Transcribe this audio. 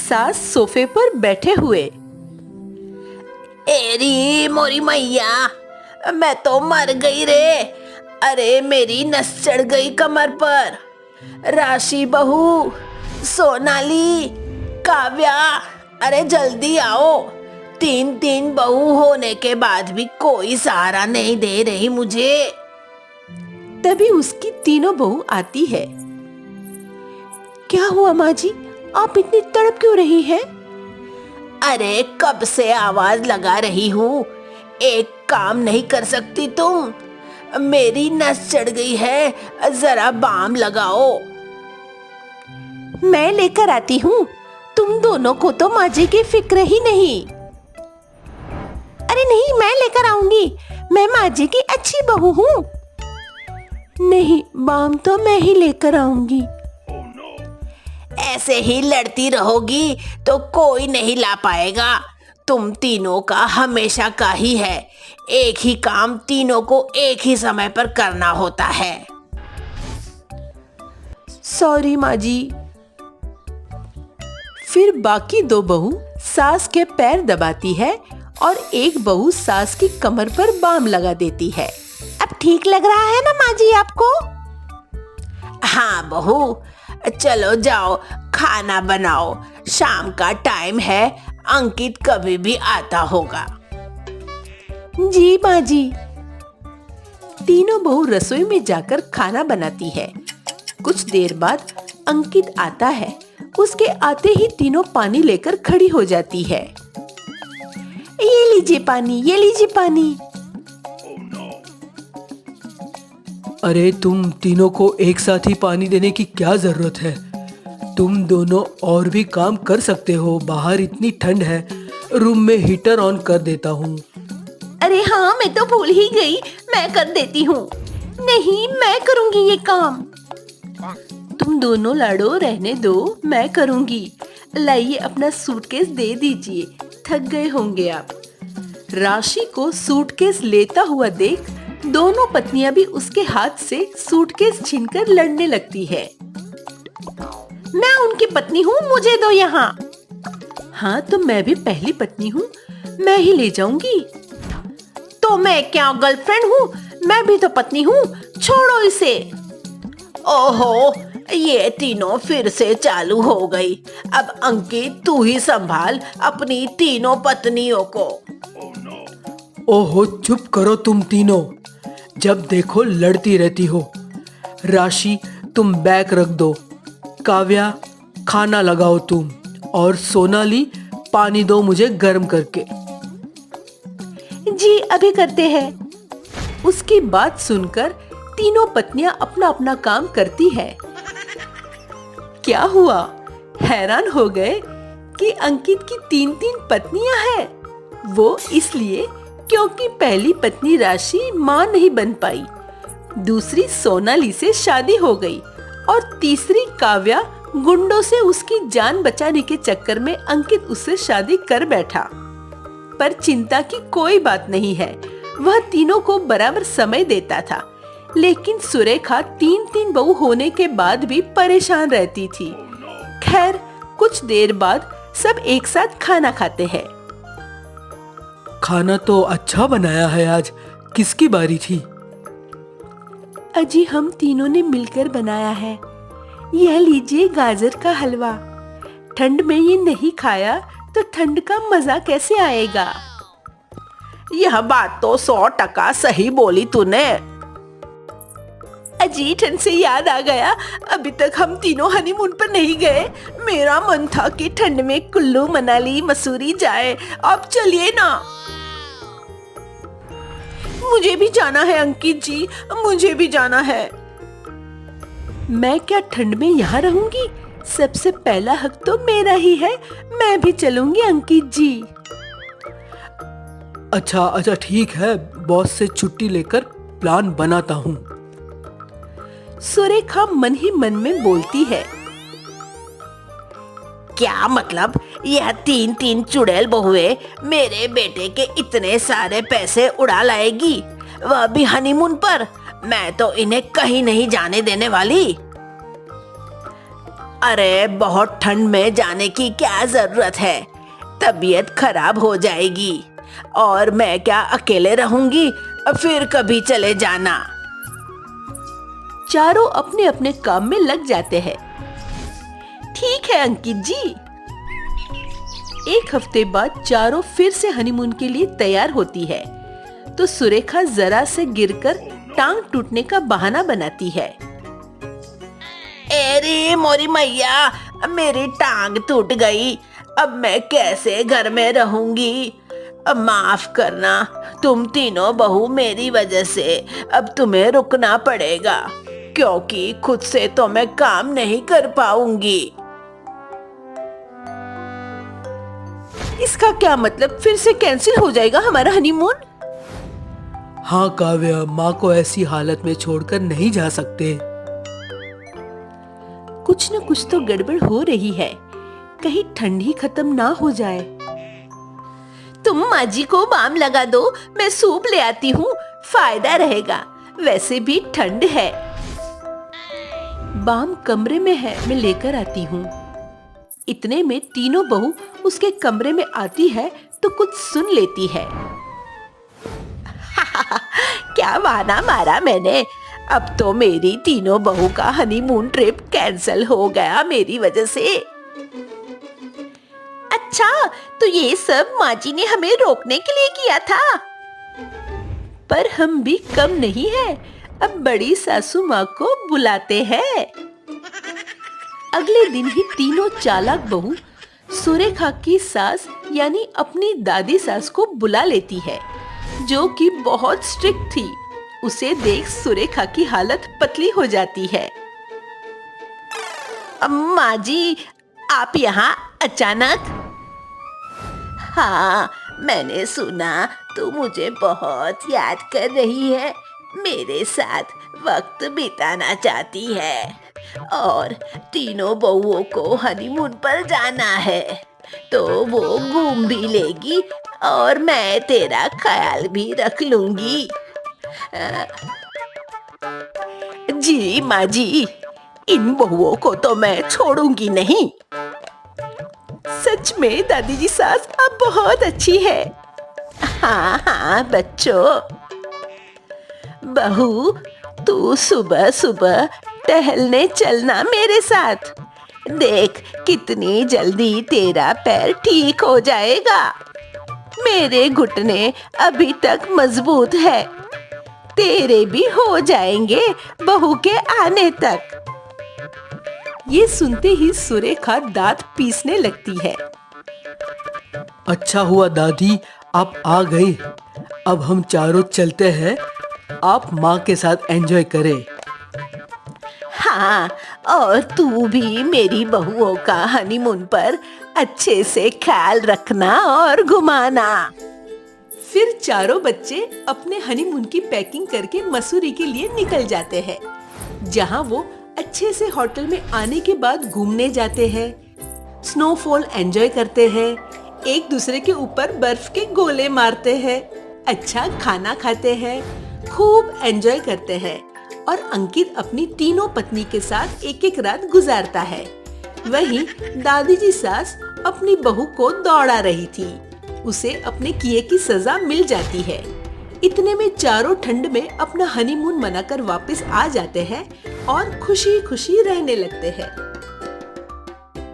सास सोफे पर बैठे हुए। एरी मोरी मैया, मैं तो मर गई रे। अरे मेरी नस चढ़ गई कमर पर। राशि बहू, सोनाली, काव्या, अरे जल्दी आओ। तीन तीन बहू होने के बाद भी कोई सहारा नहीं दे रही मुझे। तभी उसकी तीनों बहू आती है। क्या हुआ माँ जी, आप इतनी तड़प क्यों रही हैं? अरे कब से आवाज लगा रही हूँ, एक काम नहीं कर सकती तुम? मेरी नस चढ़ गई है, जरा बाम लगाओ। मैं लेकर आती हूँ, तुम दोनों को तो माँ जी की फिक्र ही नहीं। अरे नहीं, मैं लेकर आऊंगी, मैं माँ जी की अच्छी बहू हूँ। नहीं, बाम तो मैं ही लेकर आऊंगी। ऐसे ही लड़ती रहोगी तो कोई नहीं ला पाएगा। तुम तीनों का हमेशा का ही है, एक ही काम तीनों को एक ही समय पर करना होता है। सॉरी माँ जी। फिर बाकी दो बहू सास के पैर दबाती है और एक बहू सास की कमर पर बाम लगा देती है। अब ठीक लग रहा है ना माँ जी आपको? हाँ बहू, चलो जाओ खाना बनाओ, शाम का टाइम है, अंकित कभी भी आता होगा। जी माँ जी। तीनों बहू रसोई में जाकर खाना बनाती है। कुछ देर बाद अंकित आता है। उसके आते ही तीनों पानी लेकर खड़ी हो जाती है। ये लीजिए पानी, ये लीजिए पानी। अरे तुम तीनों को एक साथ ही पानी देने की क्या जरूरत है? तुम दोनों और भी काम कर सकते हो, बाहर इतनी ठंड है। रूम में हीटर ऑन कर देता हूँ। अरे हाँ, मैं तो भूल ही गई, मैं कर देती हूँ। नहीं, मैं करूँगी ये काम। तुम दोनों लड़ो, रहने दो, मैं करूँगी। लाइए अपना सूटकेस दे दीजिए, थक गए होंगे आप। राशि को सूटकेस लेता हुआ देख दोनों पत्नियां भी उसके हाथ से सूटकेस छीनकर लड़ने लगती है। मैं उनकी पत्नी हूँ, मुझे दो यहाँ। हाँ तो मैं भी पहली पत्नी हूँ, मैं ही ले जाऊंगी। तो मैं क्या गर्लफ्रेंड हूँ? मैं भी तो पत्नी हूँ, छोड़ो इसे। ओहो, ये तीनों फिर से चालू हो गई। अब अंकित तू ही संभाल अपनी तीनों पत्नियों को। ओहो चुप करो तुम तीनों, जब देखो लड़ती रहती हो। राशि तुम बैग रख दो, काव्या खाना लगाओ तुम, और सोनाली पानी दो मुझे गर्म करके। जी अभी करते हैं। उसकी बात सुनकर तीनों पत्नियां अपना अपना काम करती है। क्या हुआ, हैरान हो गए कि अंकित की तीन तीन पत्नियां हैं। वो इसलिए क्योंकि पहली पत्नी राशि मां नहीं बन पाई, दूसरी सोनाली से शादी हो गई और तीसरी काव्या गुंडों से उसकी जान बचाने के चक्कर में अंकित उससे शादी कर बैठा। पर चिंता की कोई बात नहीं है, वह तीनों को बराबर समय देता था। लेकिन सुरेखा तीन तीन बहू होने के बाद भी परेशान रहती थी। खैर कुछ देर बाद सब एक साथ खाना खाते हैं। खाना तो अच्छा बनाया है आज, किसकी बारी थी? अजी हम तीनों ने मिलकर बनाया है। यह लीजिए गाजर का हलवा। ठंड में ये नहीं खाया तो ठंड का मजा कैसे आएगा? यह बात तो 100% सही बोली तूने। अजी ठंड से याद आ गया, अभी तक हम तीनों हनीमून पर नहीं गए। मेरा मन था कि ठंड में कुल्लू मनाली मसूरी जाए, अब चलिए ना। मुझे भी जाना है अंकित जी, मुझे भी जाना है। मैं क्या ठंड में यहाँ रहूंगी? सबसे पहला हक तो मेरा ही है, मैं भी चलूंगी अंकित जी। अच्छा ठीक है, बॉस से छुट्टी लेकर प्लान बनाता हूँ। सुरेखा मन ही मन में बोलती है। क्या मतलब, यह तीन तीन चुड़ैल बहुएं मेरे बेटे के इतने सारे पैसे उड़ा लाएगी, वह भी हनीमून पर? मैं तो इन्हें कहीं नहीं जाने देने वाली। अरे बहुत ठंड में जाने की क्या जरूरत है, तबीयत खराब हो जाएगी। और मैं क्या अकेले रहूंगी? फिर कभी चले जाना। चारों अपने अपने काम में लग जाते हैं। ठीक है अंकित जी। एक हफ्ते बाद चारों फिर से हनीमून के लिए तैयार होती है, तो सुरेखा जरा से गिरकर टांग टूटने का बहाना बनाती है। अरे मोरी मैया, मेरी टांग टूट गई। अब मैं कैसे घर में रहूंगी? अब माफ करना, तुम तीनों बहू मेरी वजह से अब तुम्हें रुकना पड़ेगा, क्योंकि खुद से तो मैं काम नहीं कर पाऊंगी। इसका क्या मतलब? फिर से कैंसिल हो जाएगा हमारा हनीमून? हाँ काव्या, माँ को ऐसी हालत में छोड़कर नहीं जा सकते। कुछ न कुछ तो गड़बड़ हो रही है, कहीं ठंड ही खत्म ना हो जाए। तुम माँ जी को बाम लगा दो, मैं सूप ले आती हूँ, फायदा रहेगा, वैसे भी ठंड है। बाम कमरे में है, मैं लेकर आती हूँ। इतने में तीनों बहू उसके कमरे में आती है तो कुछ सुन लेती है। क्या बहाना मारा मैंने, अब तो मेरी तीनों बहू का हनीमून ट्रिप कैंसिल हो गया मेरी वजह से। अच्छा, तो ये सब माँ जी ने हमें रोकने के लिए किया था। पर हम भी कम नहीं है, अब बड़ी सासू माँ को बुलाते हैं। अगले दिन ही तीनों चालाक बहू सुरेखा की सास यानी अपनी दादी सास को बुला लेती है, जो कि बहुत स्ट्रिक्ट थी। उसे देख सुरेखा की हालत पतली हो जाती है। माँ जी, आप यहाँ अचानक? हाँ, मैंने सुना तू मुझे बहुत याद कर रही है, मेरे साथ वक्त बिताना चाहती है और तीनों बहुओं को हनीमून पर जाना है, तो वो घूम भी लेगी और मैं तेरा ख्याल भी रख लूंगी। जी माँ जी, इन बहुओं को तो मैं छोड़ूंगी नहीं। सच में दादी जी सास आप बहुत अच्छी है। हाँ हाँ बच्चों। बहू, तू सुबह सुबह टहलने चलना मेरे साथ, देख कितनी जल्दी तेरा पैर ठीक हो जाएगा। मेरे घुटने अभी तक मजबूत है, तेरे भी हो जाएंगे बहू के आने तक। ये सुनते ही सुरेखा दांत पीसने लगती है। अच्छा हुआ दादी, आप आ गई। अब हम चारों चलते हैं, आप माँ के साथ एंजॉय करें। हाँ, और तू भी मेरी बहुओं का हनीमून पर अच्छे से ख्याल रखना और घुमाना। फिर चारों बच्चे अपने हनीमून की पैकिंग करके मसूरी के लिए निकल जाते हैं, जहां वो अच्छे से होटल में आने के बाद घूमने जाते हैं, स्नोफॉल एंजॉय करते हैं, एक दूसरे के ऊपर बर्फ के गोले मारते हैं, अच्छा खाना खाते हैं, खूब एंजॉय करते हैं और अंकित अपनी तीनों पत्नी के साथ एक एक रात गुजारता है। वहीं दादी जी सास अपनी बहू को दौड़ा रही थी, उसे अपने किए की सजा मिल जाती है। इतने में चारों ठंड में अपना हनीमून मनाकर वापस आ जाते हैं और खुशी खुशी रहने लगते हैं।